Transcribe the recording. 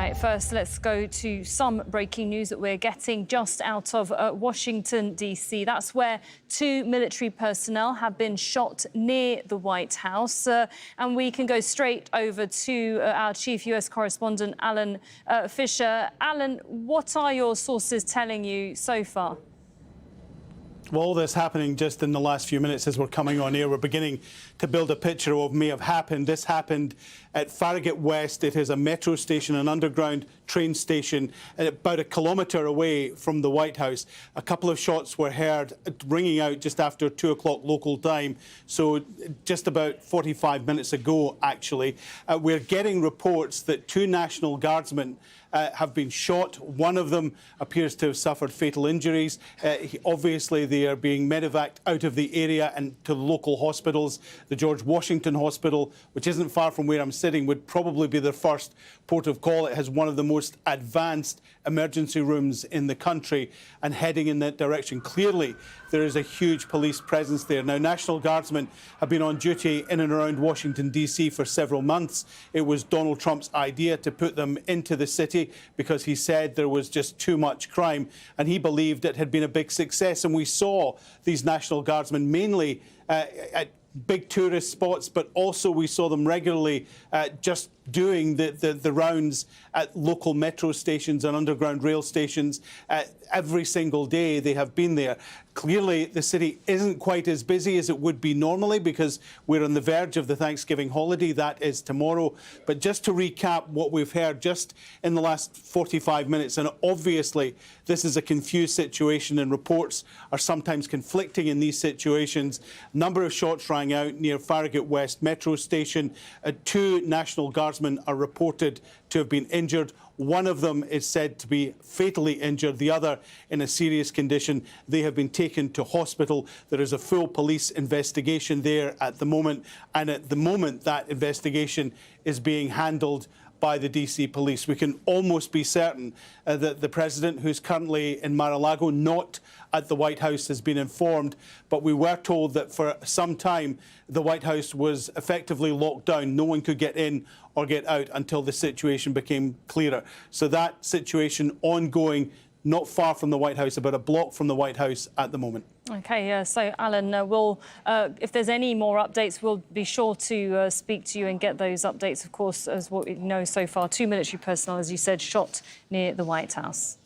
Right, first, let's go to some breaking news that we're getting just out of Washington, D.C. That's where 2 military personnel have been shot near the White House. And we can go straight over to our chief US correspondent, Alan Fisher. Alan, what are your sources telling you so far? Well, all this happening just in the last few minutes as we're coming on air. We're beginning to build a picture of what may have happened. This happened at Farragut West. It is a metro station, an underground train station, about a kilometre away from the White House. A couple of shots were heard ringing out just after 2 o'clock local time, so just about 45 minutes ago, actually. We're getting reports that 2 National Guardsmen have been shot. One of them appears to have suffered fatal injuries. Obviously, they are being medevaced out of the area and to local hospitals. The George Washington Hospital, which isn't far from where I'm sitting, would probably be their first port of call. It has one of the most advanced emergency rooms in the country, and heading in that direction. Clearly, there is a huge police presence there. Now, National Guardsmen have been on duty in and around Washington, D.C. for several months. It was Donald Trump's idea to put them into the city because he said there was just too much crime, and he believed it had been a big success. And we saw these National Guardsmen mainly at big tourist spots, but also we saw them regularly just doing the rounds at local metro stations and underground rail stations. Every single day they have been there. Clearly, the city isn't quite as busy as it would be normally because we're on the verge of the Thanksgiving holiday. That is tomorrow. But just to recap what we've heard just in the last 45 minutes, and obviously this is a confused situation and reports are sometimes conflicting in these situations. A number of shots rang out near Farragut West metro station. 2 National Guardsmen are reported to have been injured. One of them is said to be fatally injured, the other in a serious condition. They have been taken to hospital. There is a full police investigation there at the moment, and at the moment that investigation is being handled by the DC police. We can almost be certain that the president, who's currently in Mar-a-Lago, not at the White House, has been informed, but we were told that for some time the White House was effectively locked down. No one could get in or get out until the situation became clearer. So that situation ongoing, not far from the White House, about a block from the White House at the moment. OK, so, Alan, if there's any more updates, we'll be sure to speak to you and get those updates, of course, as what we know so far. 2 military personnel, as you said, shot near the White House.